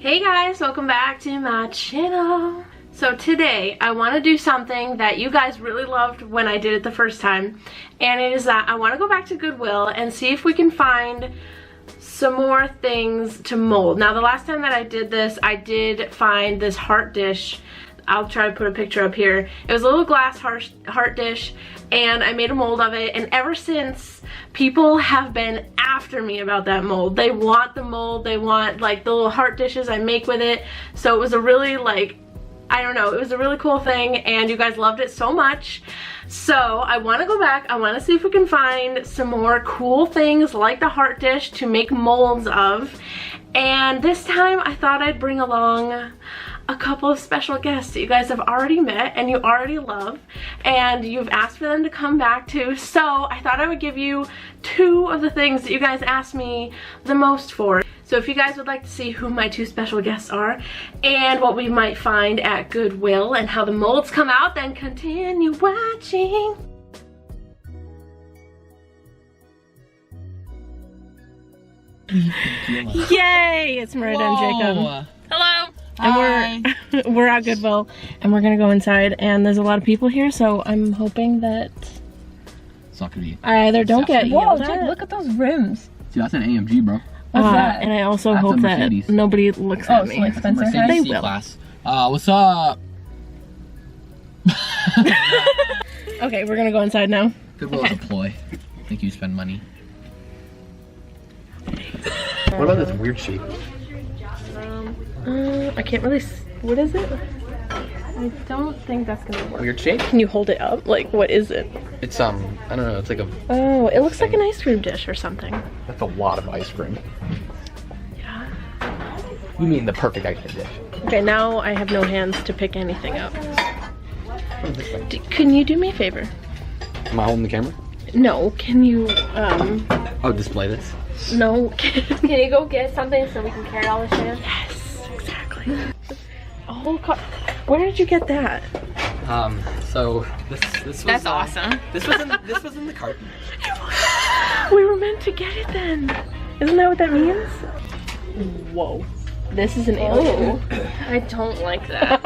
Hey guys, welcome back to my channel. So today I want to do something that you guys really loved when I did it the first time, and it is that I want to go back to Goodwill and see if we can find some more things to mold. Now the last time that I did this, I did find this heart dish. I'll try to put a picture up here. It was a little glass heart dish, and I made a mold of it, and ever since people have been after me about that mold. They want the mold, they want like the little heart dishes I make with it. So it was a really I don't know, it was a really cool thing, and you guys loved it so much. So I want to go back, I want to see if we can find some more cool things like the heart dish to make molds of. And this time I thought I'd bring along a couple of special guests that you guys have already met and you already love, and you've asked for them to come back to. So I thought I would give you two of the things that you guys asked me the most for. So if you guys would like to see who my two special guests are and what we might find at Goodwill and how the molds come out, then continue watching. Yay! It's Miranda and Jacob. Hello! And we're at Goodwill, and we're gonna go inside, and there's a lot of people here, so I'm hoping that it's not gonna be. I either don't get yelled at. Dude, look at those rims. Dude, that's an AMG, bro. What's that? And I also hope that nobody looks at me. So like Spencer has? They will. Class. What's up? Okay, we're gonna go inside now. Goodwill is a ploy. I think you spend money. What about this weird shape? I can't really. What is it? I don't think that's gonna work. Weird shape? Can you hold it up? Like, what is it? It's I don't know. It's like a. Oh, it looks like an ice cream dish or something. That's a lot of ice cream. Yeah. You mean the perfect ice cream dish? Okay, now I have no hands to pick anything up. Can you do me a favor? Am I holding the camera? No. Can you? Oh, display this. No. Can you go get something so we can carry all this shit? Yes, exactly. A whole car. Where did you get that? So this was. That's awesome. This was in the cart. We were meant to get it then. Isn't that what that means? Whoa. This is an alien. I don't like that.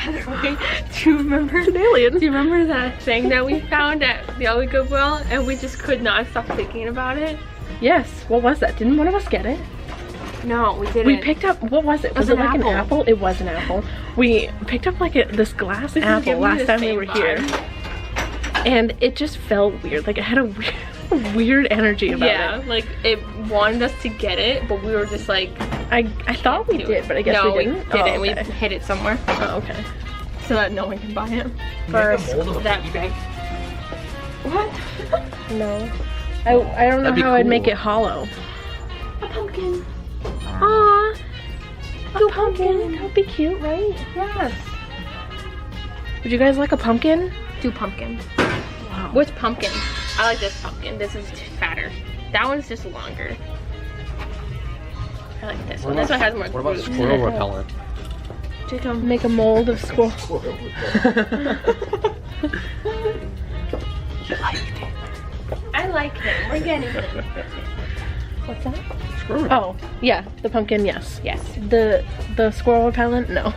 Do you remember? It's an alien. Do you remember that thing that we found at the other Goodwill and we just could not stop thinking about it? Yes. What was that? Didn't one of us get it? No, we didn't. We picked up, what was it? Was it like an apple? It was an apple. We picked up like this glass apple last time we were here. And it just felt weird. Like it had a weird energy about it. Yeah, like it wanted us to get it, but we were just like, I thought we did, but I guess we didn't. No, we didn't. Oh, okay. We hid it somewhere. Oh, okay. So that no one can buy it. First, that bank. What? No. I don't know how I'd make it hollow. A pumpkin. Aww. A pumpkin. That would be cute, right? Yes. Would you guys like a pumpkin? Do pumpkin. Wow. Which pumpkin? I like this pumpkin. This is fatter. That one's just longer. I like this one. This one has more. What about squirrel repellent? Jacob, make a mold of squirrel. I like him. We're getting him. What's that? Squirrel. Oh, yeah, the pumpkin, yes. Yes. The squirrel repellent, no.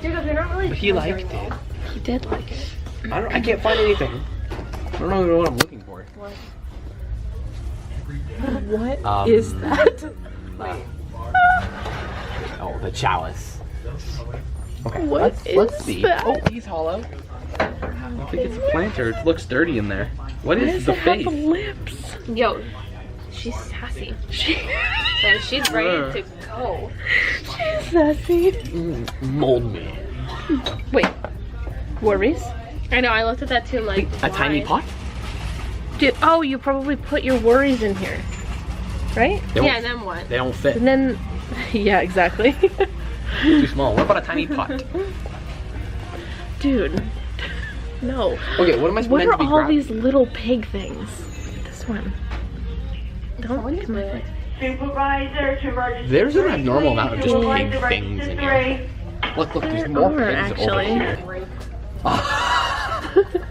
Jacob, you're not really. But he liked it. He did like it. I can't find anything. I don't know what I'm looking for. What is that? Oh, the chalice. Okay, What let's is see. that? Oh, he's hollow. I don't think it's a planter. It looks dirty in there. What Why is does the it have face? the lips? Yo, she's sassy. And she's ready to go. She's sassy. Mold me. Wait, worries? I know. I looked at that too. I'm like, A tiny pot? Dude, oh, you probably put your worries in here, right? Yeah, and then what? They don't fit. And then, yeah, exactly. Too small. What about a tiny pot? Dude, no. Okay, what am I What meant are to be all grabbing? these little pig things? This one. Don't come on. Supervisor to emergency. There's an abnormal amount of just Supervisor pig to things in emergency here. Look, there's There more are, pigs actually. over here.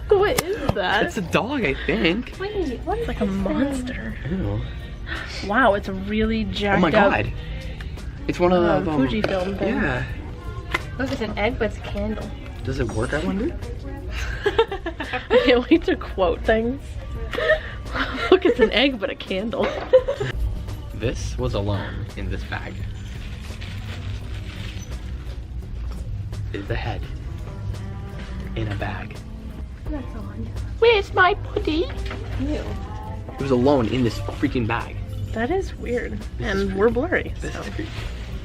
What is that? It's a dog, I think. Wait, what It's like a monster. Ew. Wow, it's a really jacked Oh my up. god. It's one of Fujifilm thing. Yeah. Look, it's an egg, but it's a candle. Does it work, I wonder? I can't wait to quote things. Look, it's an egg, but a candle. This was alone in this bag. Is the head in a bag. That's odd. Where's my putty? Ew. It was alone in this freaking bag. That is weird. And we're blurry, This so is creepy.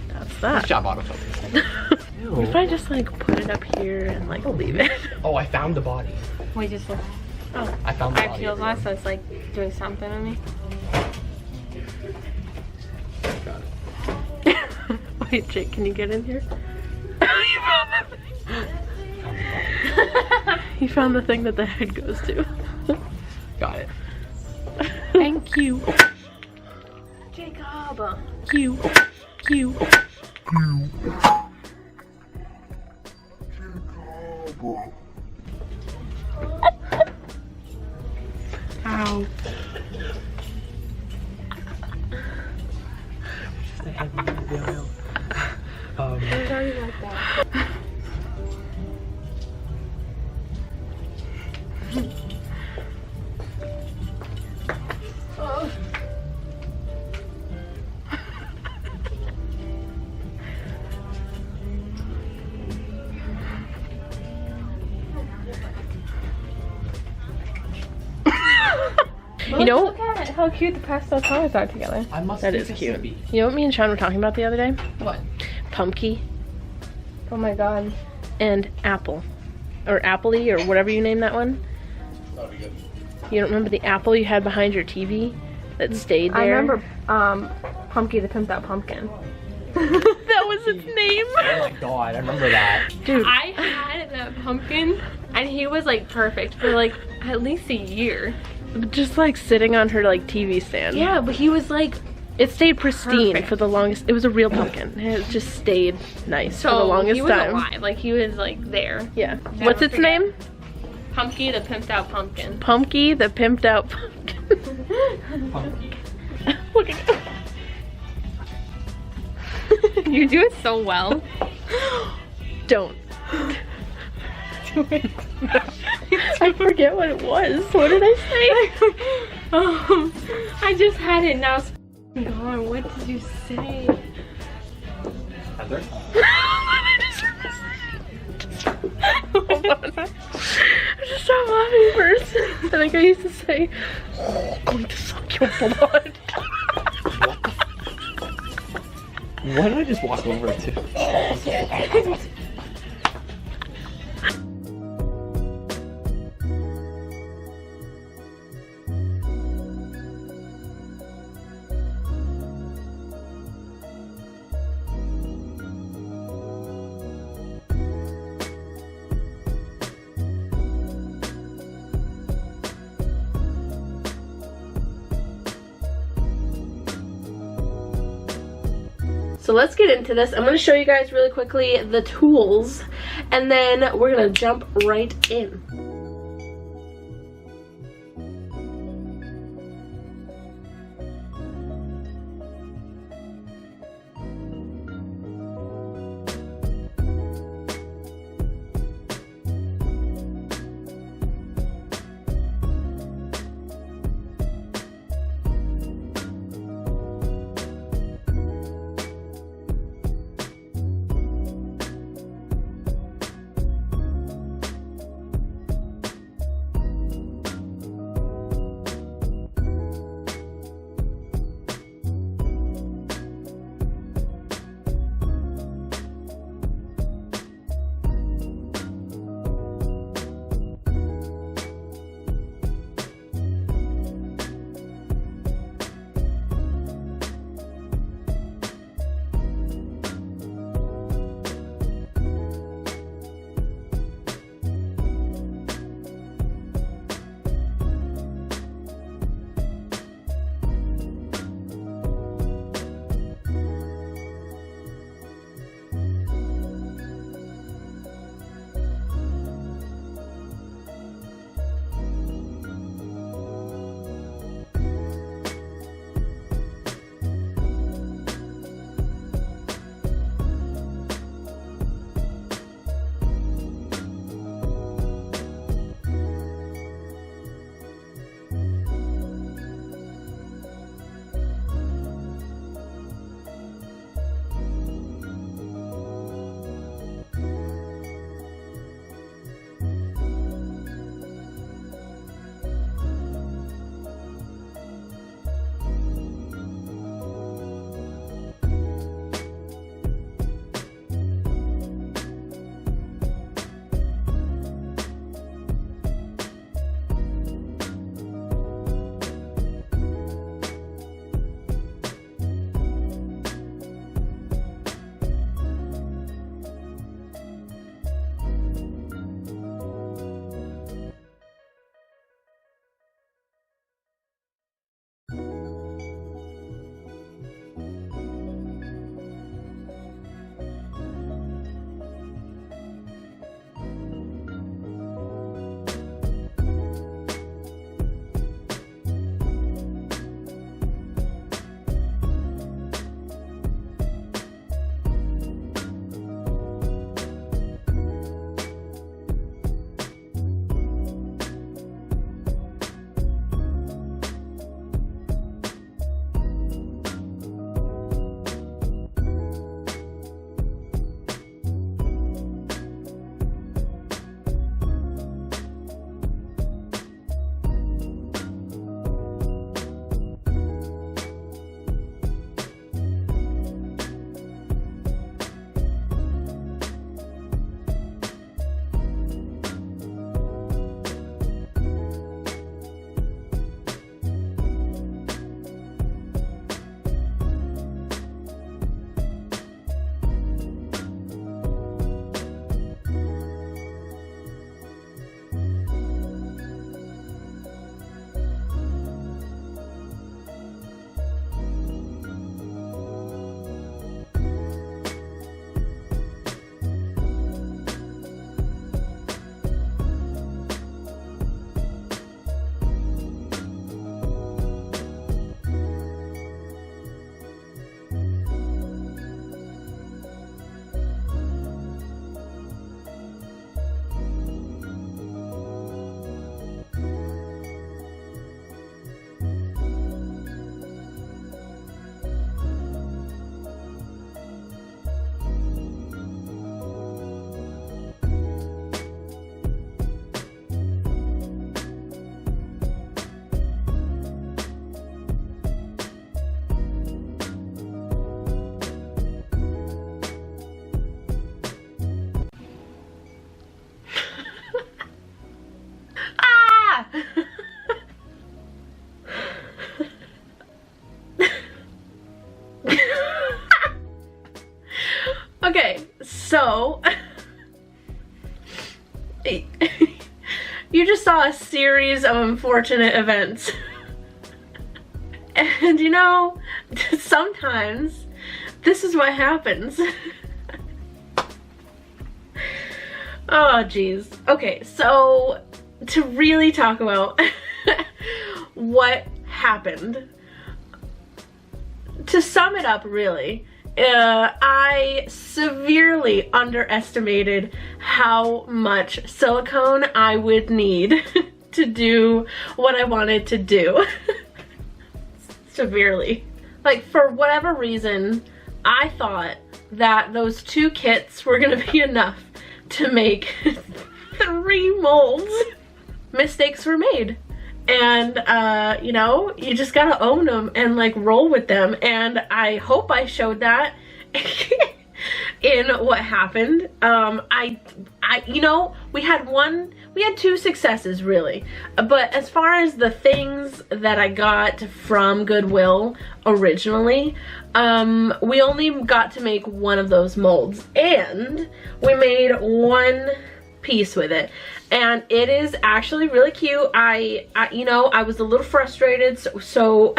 that's Nice that. job, autofocus. What if I just like put it up here and like leave it? Oh, I found the body. Wait, just look. I found the I have body. heels on, so it's like doing something to me. Got it. Wait, Jake, can you get in here? He found the thing that the head goes to. Got it. Thank you. Jacob. You. You. Ow. It's already like that. You know, Look at how cute the pastel colors are together. I must that be is cute. Mississippi. You know what me and Sean were talking about the other day? What? Pumpkin Oh my god. and apple. Or appley, or whatever you name that one. That'll be good. You don't remember the apple you had behind your TV that stayed there? I remember Pumpkin the Pimped Out Pumpkin. That was its name. Oh my god, I remember that. Dude, I had that pumpkin and he was like perfect for like at least a year. just like sitting on her like TV stand. Yeah, but he was like It stayed pristine Perfect. for the longest. It was a real pumpkin. It just stayed nice so for the longest he was time. alive. Like he was like there. Yeah. Never What's its forget. name? Pumpkin the Pimped Out Pumpkin. Pumpkin, the pimped out pumpkin. Look at it. You do it so well. Don't. I forget what it was. What did I say? I just had it now. It's gone. What did you say? Heather? Hold on. I just stopped laughing first. I think I used to say, "Oh, I'm going to suck your blood." Why did I just walk over to? So let's get into this. I'm going to show you guys really quickly the tools, and then we're going to jump right in. So you just saw a series of unfortunate events. And you know, sometimes this is what happens. Oh geez. Okay, so to really talk about what happened, to sum it up really, I severely underestimated how much silicone I would need to do what I wanted to do. Severely. Like, for whatever reason, I thought that those 2 kits were gonna be enough to make 3 molds. Mistakes were made. And, you know, you just gotta own them and, like, roll with them. And I hope I showed that in what happened. You know, we had 2 successes, really. But as far as the things that I got from Goodwill originally, we only got to make 1 of those molds. And we made 1 piece with it. And it is actually really cute. You know, I was a little frustrated, so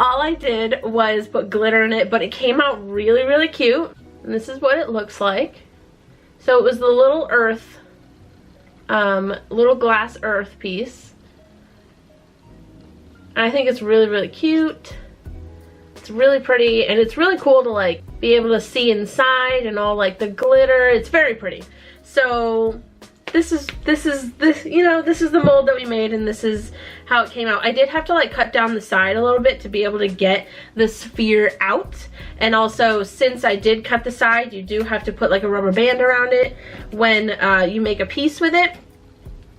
all I did was put glitter in it, but it came out really, really cute. And this is what it looks like. So it was the little earth, little glass earth piece. And I think it's really, really cute. It's really pretty, and it's really cool to like be able to see inside and all like the glitter. It's very pretty. So this is you know, this is the mold that we made, and this is how it came out. I did have to like cut down the side a little bit to be able to get the sphere out. And also, since I did cut the side, you do have to put like a rubber band around it when you make a piece with it,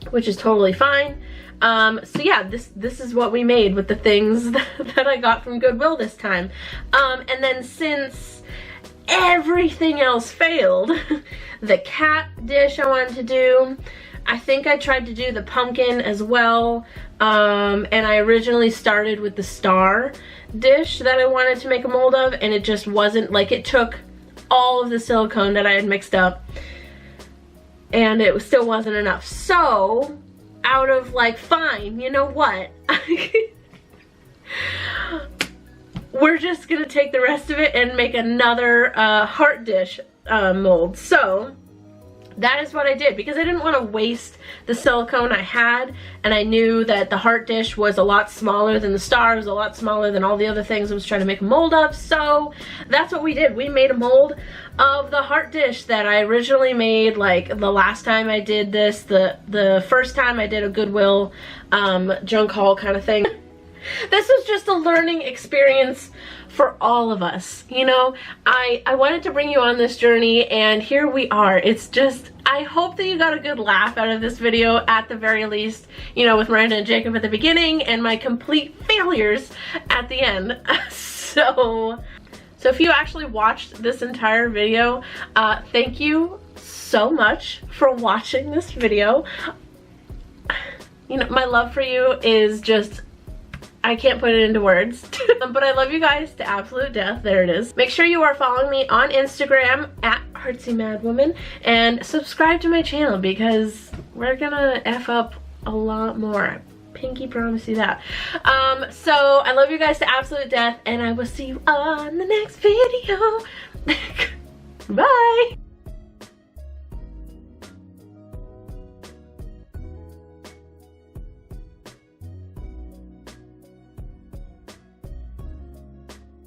which is totally fine. So yeah, this is what we made with the things that I got from Goodwill this time. And then since everything else failed, the cat dish I wanted to do, I think I tried to do the pumpkin as well, and I originally started with the star dish that I wanted to make a mold of, and it just wasn't, like, it took all of the silicone that I had mixed up, and it still wasn't enough. So out of like, fine, you know what, we're just gonna take the rest of it and make another heart dish mold. So that is what I did, because I didn't want to waste the silicone I had, and I knew that the heart dish was a lot smaller than the star, was a lot smaller than all the other things I was trying to make a mold of. So that's what we did. We made a mold of the heart dish that I originally made, like the last time I did this, the first time I did a Goodwill junk haul kind of thing. This was just a learning experience for all of us, you know. I wanted to bring you on this journey, and here we are. It's just, I hope that you got a good laugh out of this video at the very least, you know, with Miranda and Jacob at the beginning and my complete failures at the end. So if you actually watched this entire video, thank you so much for watching this video. You know, my love for you is just, I can't put it into words. But I love you guys to absolute death. There it is. Make sure you are following me on Instagram at Artsymadwoman, and subscribe to my channel, because we're gonna F up a lot more. Pinky promise you that. So I love you guys to absolute death, and I will see you on the next video. Bye.